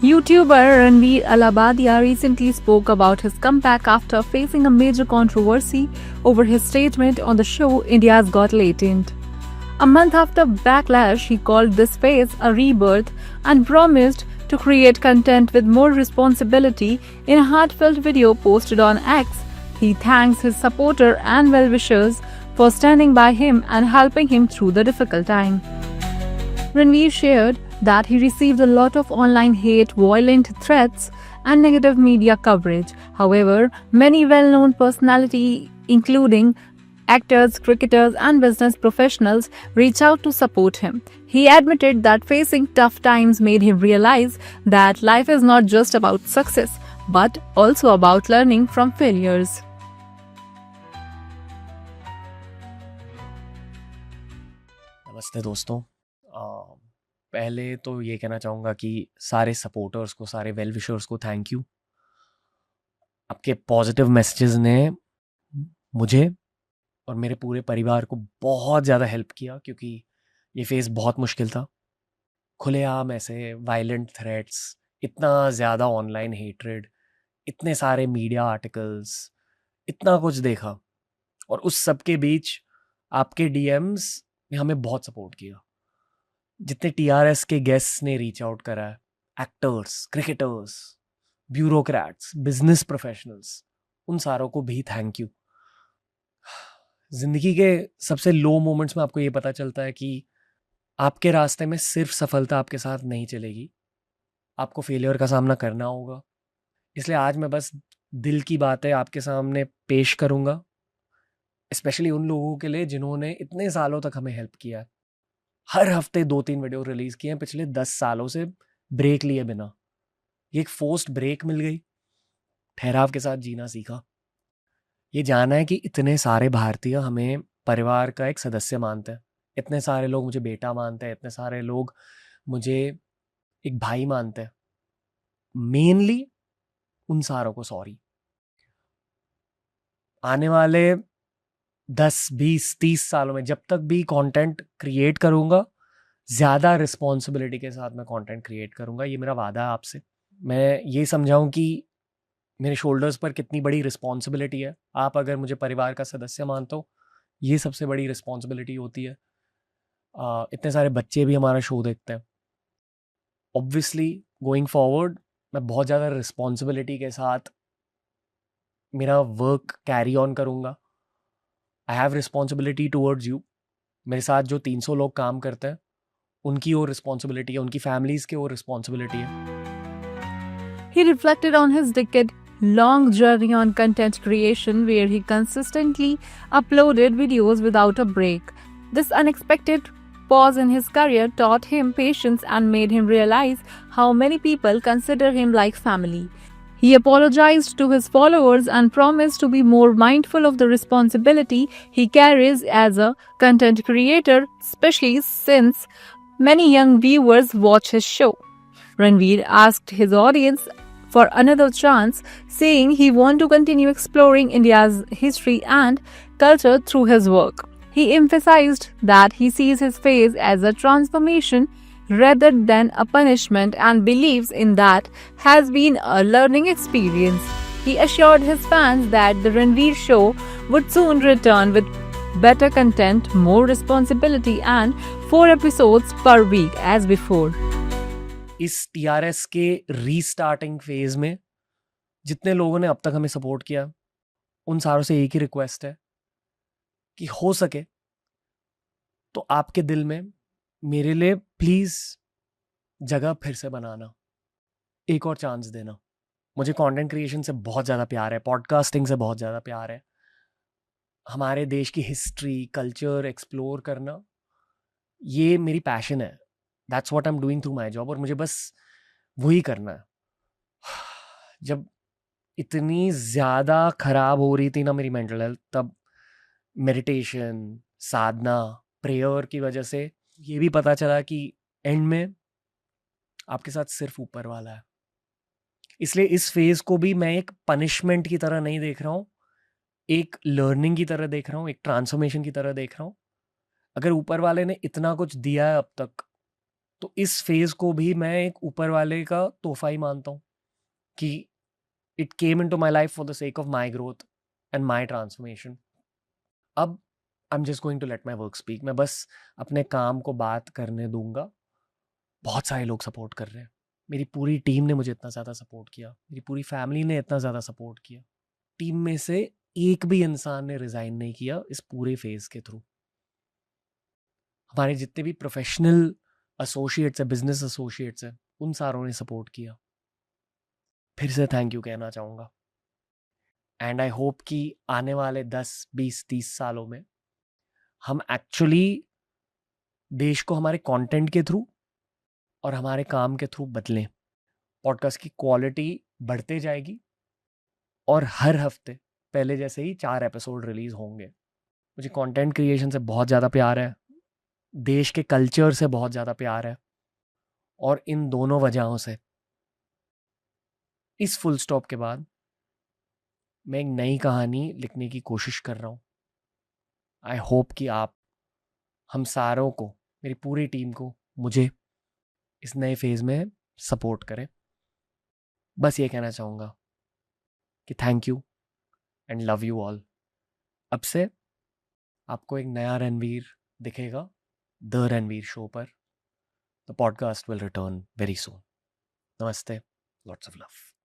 YouTuber Ranveer Alabadia recently spoke about his comeback after facing a major controversy over his statement on the show India's Got Talent. A month after backlash, he called this phase a rebirth and promised to create content with more responsibility. In a heartfelt video posted on X, he thanks his supporter and well-wishers for standing by him and helping him through the difficult time. Ranveer shared that he received a lot of online hate, violent threats, and negative media coverage. However, many well-known personalities, including actors, cricketers, and business professionals, reached out to support him. He admitted that facing tough times made him realize that life is not just about success, but also about learning from failures. नमस्ते दोस्तों। पहले तो ये कहना चाहूँगा कि सारे supporters को, सारे वेल विशर्स को थैंक यू। आपके पॉजिटिव मैसेजेस ने मुझे और मेरे पूरे परिवार को बहुत ज़्यादा हेल्प किया, क्योंकि ये फेज़ बहुत मुश्किल था। खुलेआम ऐसे वायलेंट थ्रेट्स, इतना ज़्यादा ऑनलाइन हेट्रेड, इतने सारे मीडिया आर्टिकल्स, इतना कुछ देखा, और उस सब के बीच आपके डीएम्स ने हमें बहुत सपोर्ट किया। जितने टीआरएस के गेस्ट्स ने रीच आउट करा है, actors, cricketers, bureaucrats, business professionals, उन सारों को भी थैंक यू। जिंदगी के सबसे लो मोमेंट्स में आपको ये पता चलता है कि आपके रास्ते में सिर्फ सफलता आपके साथ नहीं चलेगी, आपको फेलियर का सामना करना होगा। इसलिए आज मैं बस दिल की बातें आपके सामने पेश करूंगा, स्पेशली उन लोगों के लिए जिन्होंने इतने सालों तक हमें हेल्प किया है। हर हफ्ते 2-3 वीडियो रिलीज किए हैं पिछले 10 सालों से, ब्रेक लिए बिना। ये एक फोर्स्ड ब्रेक मिल गई, ठहराव के साथ जीना सीखा। ये जाना है कि इतने सारे भारतीय हमें परिवार का एक सदस्य मानते हैं, इतने सारे लोग मुझे बेटा मानते हैं, इतने सारे लोग मुझे एक भाई मानते हैं। मेनली उन सारों को सॉरी। आने वाले 10, 20, 30 सालों में जब तक भी कंटेंट क्रिएट करूंगा, ज़्यादा रिस्पॉन्सिबिलिटी के साथ मैं कंटेंट क्रिएट करूंगा। ये मेरा वादा है आपसे। मैं ये समझाऊं कि मेरे शोल्डर्स पर कितनी बड़ी रिस्पॉन्सिबिलिटी है। आप अगर मुझे परिवार का सदस्य मानते हो, ये सबसे बड़ी रिस्पॉन्सिबिलिटी होती है। इतने सारे बच्चे भी हमारा शो देखते हैं। ऑब्वियसली गोइंग फॉरवर्ड मैं बहुत ज़्यादा रिस्पॉन्सिबिलिटी के साथ मेरा वर्क कैरी ऑन करूँगा। I have responsibility towards you. मेरे साथ जो 300 लोग काम करते हैं, उनकी और रिस्पॉन्सिबिलिटी है, उनकी फैमिलीज की और रिस्पॉन्सिबिलिटी है। He reflected on his decade-long journey on content creation, where he consistently uploaded videos without a break. This unexpected pause in his career taught him patience and made him realize how many people consider him like family. He apologized to his followers and promised to be more mindful of the responsibility he carries as a content creator, especially since many young viewers watch his show. Ranveer asked his audience for another chance, saying he wants to continue exploring India's history and culture through his work. He emphasized that he sees his phase as a transformation rather than a punishment and believes in that has been a learning experience. He assured his fans that the Ranveer show would soon return with better content, more responsibility and 4 episodes per week as before. इस TRS के restarting phase में जितने लोगों ने अब तक हमें support किया, उन सारों से एक ही रिक्वेस्ट है कि हो सके तो आपके दिल में मेरे लिए प्लीज जगह फिर से बनाना, एक और चांस देना। मुझे कंटेंट क्रिएशन से बहुत ज़्यादा प्यार है, पॉडकास्टिंग से बहुत ज़्यादा प्यार है। हमारे देश की हिस्ट्री, कल्चर एक्सप्लोर करना, ये मेरी पैशन है। That's what I am doing through my job, और मुझे बस वही करना है। जब इतनी ज़्यादा खराब हो रही थी ना मेरी मेंटल हेल्थ, तब मेडिटेशन, साधना, प्रेयर की वजह से ये भी पता चला कि एंड में आपके साथ सिर्फ ऊपर वाला है। इसलिए इस फेज को भी मैं एक पनिशमेंट की तरह नहीं देख रहा हूँ, एक लर्निंग की तरह देख रहा हूँ, एक ट्रांसफॉर्मेशन की तरह देख रहा हूँ। अगर ऊपर वाले ने इतना कुछ दिया है अब तक, तो इस फेज को भी मैं एक ऊपर वाले का तोहफा ही मानता हूँ कि it came into my life for the sake of my growth and my transformation. अब I am just going to let my work speak. मैं बस अपने काम को बात करने दूंगा. बहुत सारे लोग सपोर्ट कर रहे हैं. मेरी पूरी टीम ने मुझे इतना ज़्यादा सपोर्ट किया, मेरी पूरी फैमिली ने इतना ज़्यादा सपोर्ट किया. टीम में से एक भी इंसान ने रिजाइन नहीं किया इस पूरे फेज के थ्रू. हमारे जितने भी प्रोफेशनल एसोसिएट्स है, बिजनेस एसोसिएट्स है, उन सारों ने सपोर्ट किया. फिर से थैंक यू कहना चाहूँगा. एंड आई होप कि आने वाले 10, 20, 30 सालों में हम एक्चुअली देश को हमारे कंटेंट के थ्रू और हमारे काम के थ्रू बदलें. पॉडकास्ट की क्वालिटी बढ़ते जाएगी और हर हफ्ते पहले जैसे ही 4 एपिसोड रिलीज होंगे. मुझे कंटेंट क्रिएशन से बहुत ज़्यादा प्यार है, देश के कल्चर से बहुत ज़्यादा प्यार है, और इन दोनों वजहों से इस फुल स्टॉप के बाद मैं एक नई कहानी लिखने की कोशिश कर रहा हूँ. आई होप कि आप हम सारों को, मेरी पूरी टीम को, मुझे इस नए फेज में सपोर्ट करें. बस ये कहना चाहूँगा कि thank you and love you all. अब से आपको एक नया रणवीर दिखेगा द रणवीर शो पर. The podcast will return very soon. नमस्ते. Lots of love.